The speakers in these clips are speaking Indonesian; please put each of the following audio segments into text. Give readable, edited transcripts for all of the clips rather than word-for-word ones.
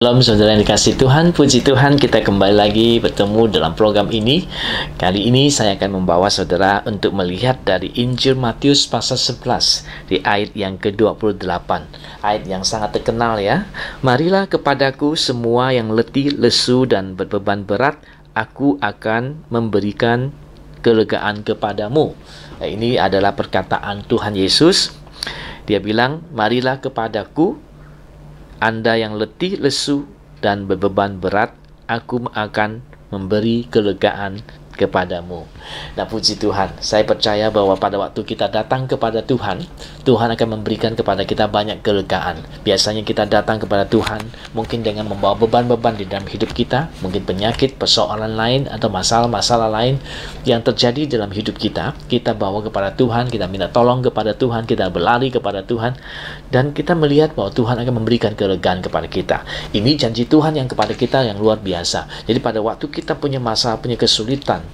Shalom saudara yang dikasih Tuhan, puji Tuhan kita kembali lagi bertemu dalam program ini. Kali ini saya akan membawa saudara untuk melihat dari Injil Matius pasal 11 di ayat yang ke-28. Ayat yang sangat terkenal ya. Marilah kepadaku semua yang letih, lesu dan berbeban berat, aku akan memberikan kelegaan kepadamu. Nah, ini adalah perkataan Tuhan Yesus. Dia bilang, marilah kepadaku Anda yang letih, lesu, dan berbeban berat, aku akan memberi kelegaan kepadamu. Nah, puji Tuhan, saya percaya bahwa pada waktu kita datang kepada Tuhan, Tuhan akan memberikan kepada kita banyak kelegaan. Biasanya kita datang kepada Tuhan mungkin dengan membawa beban-beban di dalam hidup kita, mungkin penyakit, persoalan lain, atau masalah-masalah lain yang terjadi dalam hidup kita. Kita bawa kepada Tuhan, kita minta tolong kepada Tuhan, kita berlari kepada Tuhan, dan kita melihat bahwa Tuhan akan memberikan kelegaan kepada kita. Ini janji Tuhan yang kepada kita yang luar biasa. Jadi pada waktu kita punya masalah, punya kesulitan,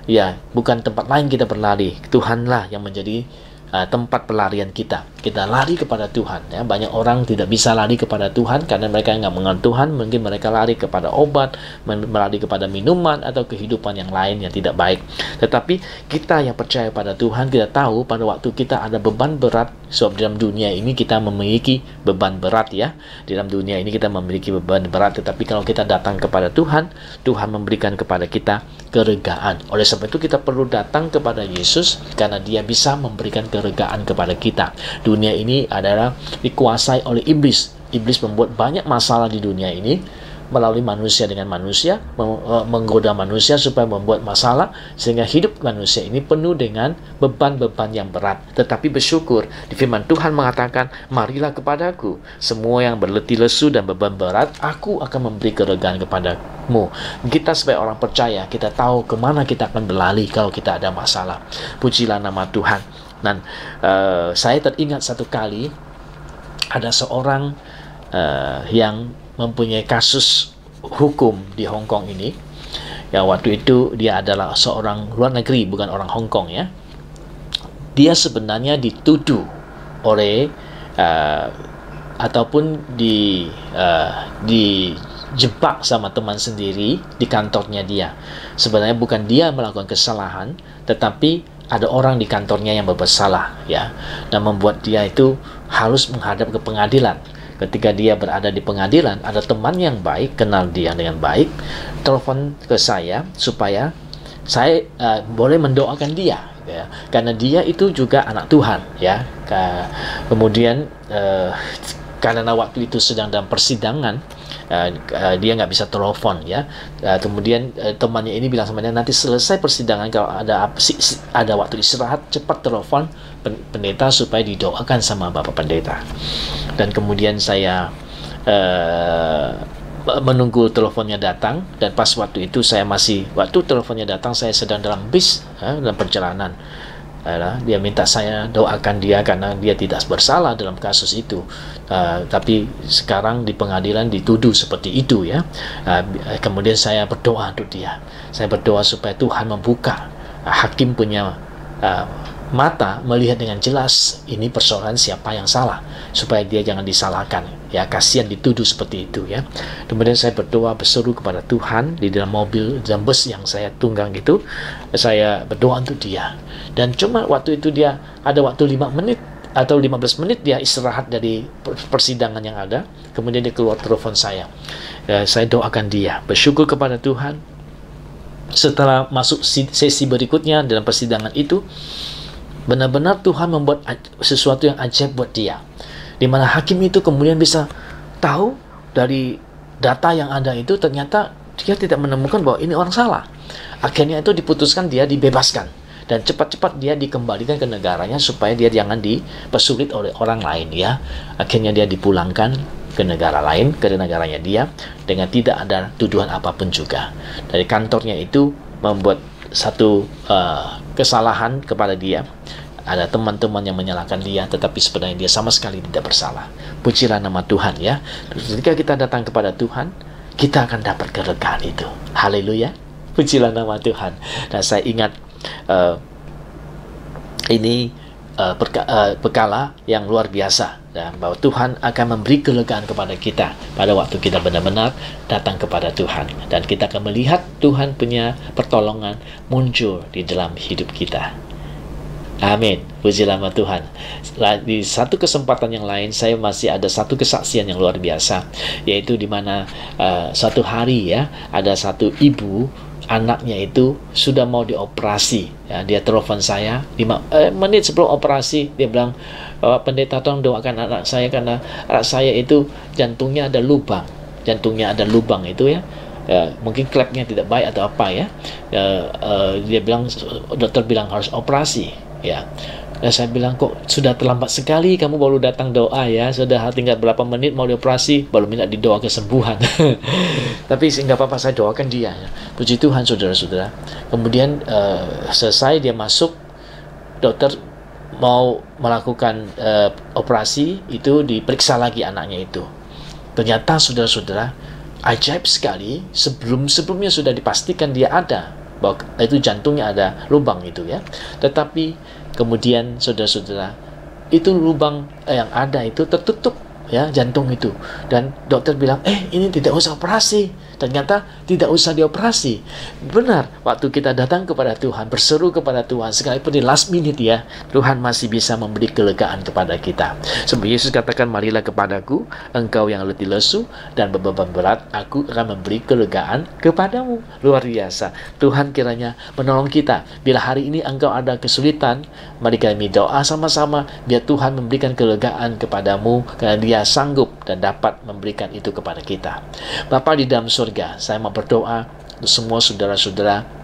ya, bukan tempat lain kita berlari. Tuhanlah yang menjadi tempat pelarian kita. Kita lari kepada Tuhan. Ya, banyak orang tidak bisa lari kepada Tuhan karena mereka nggak mengenal Tuhan. Mungkin mereka lari kepada obat, lari kepada minuman atau kehidupan yang lain yang tidak baik. Tetapi kita yang percaya pada Tuhan, kita tahu pada waktu kita ada beban berat. Sebab dalam dunia ini kita memiliki beban berat ya. Di dalam dunia ini kita memiliki beban berat. Tetapi kalau kita datang kepada Tuhan, Tuhan memberikan kepada kita kelegaan. Oleh sebab itu kita perlu datang kepada Yesus karena Dia bisa memberikan kelegaan kepada kita. Dunia ini adalah dikuasai oleh iblis. Iblis membuat banyak masalah di dunia ini melalui manusia dengan manusia, menggoda manusia supaya membuat masalah, sehingga hidup manusia ini penuh dengan beban-beban yang berat. Tetapi bersyukur, di firman Tuhan mengatakan, marilah kepadaku, semua yang berletih lesu dan beban berat, aku akan memberi kelegaan kepadamu. Kita sebagai orang percaya, kita tahu kemana kita akan berlari kalau kita ada masalah. Pujilah nama Tuhan. Dan saya teringat satu kali, ada seorang yang mempunyai kasus hukum di Hong Kong ini. Ya, waktu itu dia adalah seorang luar negeri, bukan orang Hong Kong ya. Dia sebenarnya dituduh oleh ataupun dijebak sama teman sendiri di kantornya dia. Sebenarnya bukan dia melakukan kesalahan, tetapi ada orang di kantornya yang bersalah ya, dan membuat dia itu harus menghadap ke pengadilan. Ketika dia berada di pengadilan, ada teman yang baik, kenal dia dengan baik, telepon ke saya supaya saya boleh mendoakan dia, ya, karena dia itu juga anak Tuhan, ya. Kemudian karena waktu itu sedang dalam persidangan, dia nggak bisa telepon, ya. Kemudian temannya ini bilang sama dia, nanti selesai persidangan kalau ada waktu istirahat, cepat telepon pendeta supaya didoakan sama Bapak Pendeta. Dan kemudian saya menunggu teleponnya datang, dan pas waktu itu waktu teleponnya datang saya sedang dalam bis, dalam perjalanan. Dia minta saya doakan dia karena dia tidak bersalah dalam kasus itu, tapi sekarang di pengadilan dituduh seperti itu ya. Kemudian saya berdoa untuk dia. Saya berdoa supaya Tuhan membuka hakim punya mata melihat dengan jelas ini persoalan siapa yang salah, supaya dia jangan disalahkan ya. Kasihan dituduh seperti itu ya. Kemudian saya berdoa, berseru kepada Tuhan di dalam mobil, dalam bus yang saya tunggang itu. Saya berdoa untuk dia, dan cuma waktu itu dia ada waktu 5 menit atau 15 menit dia istirahat dari persidangan yang ada. Kemudian dia keluar telepon saya. Saya doakan dia, bersyukur kepada Tuhan. Setelah masuk sesi berikutnya dalam persidangan itu, benar-benar Tuhan membuat sesuatu yang ajaib buat dia, di mana hakim itu kemudian bisa tahu dari data yang ada itu, ternyata dia tidak menemukan bahwa ini orang salah. Akhirnya itu diputuskan dia dibebaskan, dan cepat-cepat dia dikembalikan ke negaranya supaya dia jangan dipersulit oleh orang lain ya. Akhirnya dia dipulangkan ke negara lain, ke negaranya dia, dengan tidak ada tuduhan apapun juga. Dari kantornya itu membuat satu kesalahan kepada dia. Ada teman-teman yang menyalahkan dia, tetapi sebenarnya dia sama sekali tidak bersalah. Pujilah nama Tuhan ya. Ketika kita datang kepada Tuhan, kita akan dapat kelegaan itu. Haleluya. Pujilah nama Tuhan. Dan saya ingat ini perkala yang luar biasa, ya, bahwa Tuhan akan memberi kelegaan kepada kita pada waktu kita benar-benar datang kepada Tuhan, dan kita akan melihat Tuhan punya pertolongan muncul di dalam hidup kita. Amin, puji nama Tuhan. Di satu kesempatan yang lain, saya masih ada satu kesaksian yang luar biasa, yaitu di mana suatu hari, ya, ada satu ibu, anaknya itu sudah mau dioperasi, ya. Dia telepon saya 5 menit sebelum operasi. Dia bilang, "Bapak pendeta, tolong doakan anak saya, karena anak saya itu jantungnya ada lubang itu, ya. Mungkin klepnya tidak baik atau apa, ya. Dia bilang, dokter bilang harus operasi, ya." Dan saya bilang, "Kok sudah terlambat sekali, kamu baru datang doa, ya. Sudah tinggal berapa menit mau dioperasi, baru minta didoa kesembuhan." Tapi nggak apa-apa, saya doakan dia, ya. Puji Tuhan, saudara-saudara. Kemudian selesai dia masuk, dokter mau melakukan operasi, itu diperiksa lagi anaknya itu. Ternyata, saudara-saudara, ajaib sekali, sebelumnya sudah dipastikan dia ada, bahwa itu jantungnya ada lubang itu, ya. Tetapi kemudian, saudara-saudara, itu lubang yang ada itu tertutup, ya, jantung itu. Dan dokter bilang, ini tidak usah operasi. Ternyata tidak usah dioperasi. Benar, waktu kita datang kepada Tuhan, berseru kepada Tuhan, sekalipun di last minute, ya, Tuhan masih bisa memberi kelegaan kepada kita. Sebab Yesus katakan, "Marilah kepadaku, engkau yang letih lesu dan beban berat, aku akan memberi kelegaan kepadamu." Luar biasa. Tuhan kiranya menolong kita. Bila hari ini engkau ada kesulitan, mari kami doa sama-sama, biar Tuhan memberikan kelegaan kepadamu, karena Dia sanggup dan dapat memberikan itu kepada kita. Bapa di dalam surga, saya mau berdoa untuk semua saudara-saudara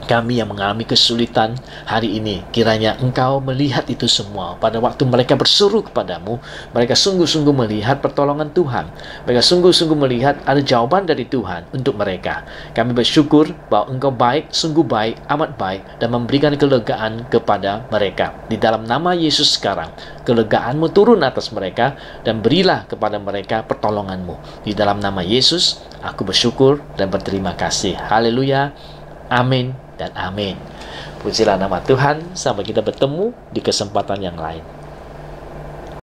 kami yang mengalami kesulitan hari ini. Kiranya Engkau melihat itu semua. Pada waktu mereka berseru kepadamu, mereka sungguh-sungguh melihat pertolongan Tuhan. Mereka sungguh-sungguh melihat ada jawaban dari Tuhan untuk mereka. Kami bersyukur bahwa Engkau baik, sungguh baik, amat baik, dan memberikan kelegaan kepada mereka. Di dalam nama Yesus sekarang, kelegaan-Mu turun atas mereka, dan berilah kepada mereka pertolongan-Mu. Di dalam nama Yesus, aku bersyukur dan berterima kasih. Haleluya. Amin dan amin. Pujilah nama Tuhan. Sampai kita bertemu di kesempatan yang lain.